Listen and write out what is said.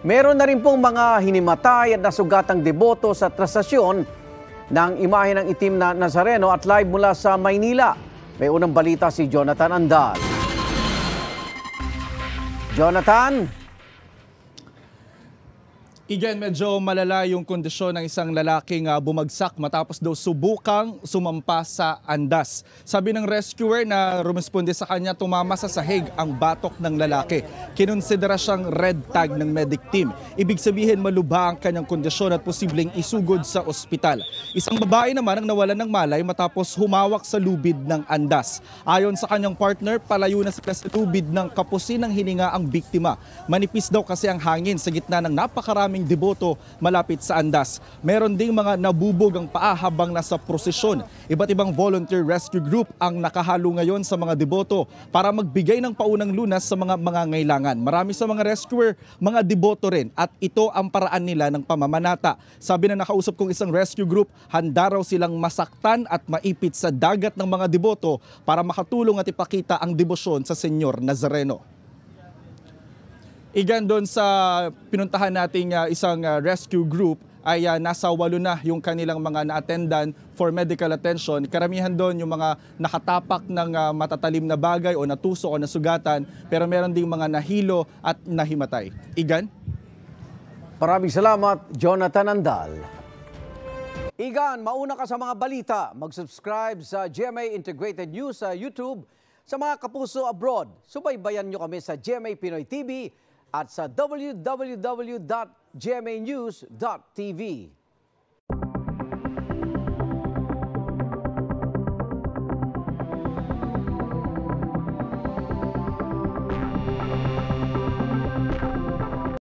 Meron na rin pong mga hinimatay at nasugatang deboto sa trastasyon ng imahe ng itim na Nazareno at live mula sa Maynila. May unang balita si Jonathan Andal. Jonathan? Again, medyo malala yung kondisyon ng isang lalaking bumagsak matapos daw subukang sumampa sa andas. Sabi ng rescuer na rumesponde sa kanya, tumama sa sahig ang batok ng lalaki. Kinonsidera siyang red tag ng medic team. Ibig sabihin malubha ang kanyang kondisyon at posibleng isugod sa ospital. Isang babae naman ang nawalan ng malay matapos humawak sa lubid ng andas. Ayon sa kanyang partner, palayo na sila sa lubid ng kapusin ng hininga ang biktima. Manipis daw kasi ang hangin sa gitna ng napakaraming deboto malapit sa andas. Meron ding mga nabubog ang paa habang nasa prosesyon. Iba't ibang volunteer rescue group ang nakahalo ngayon sa mga deboto para magbigay ng paunang lunas sa mga mangangailangan. Marami sa mga rescuer, mga deboto rin at ito ang paraan nila ng pamamanata. Sabi na nakausap kong isang rescue group, handa raw silang masaktan at maipit sa dagat ng mga deboto para makatulong at ipakita ang debosyon sa Senyor Nazareno. Igan, doon sa pinuntahan nating isang rescue group ay nasa 8 na yung kanilang mga na-attendan for medical attention. Karamihan doon yung mga nakatapak ng matatalim na bagay o natusok o nasugatan, pero meron ding mga nahilo at nahimatay. Igan? Maraming salamat, Jonathan Andal. Igan, mauna ka sa mga balita. Mag-subscribe sa GMA Integrated News sa YouTube. Sa mga kapuso abroad, subaybayan nyo kami sa GMA Pinoy TV at sa www.gmanews.tv.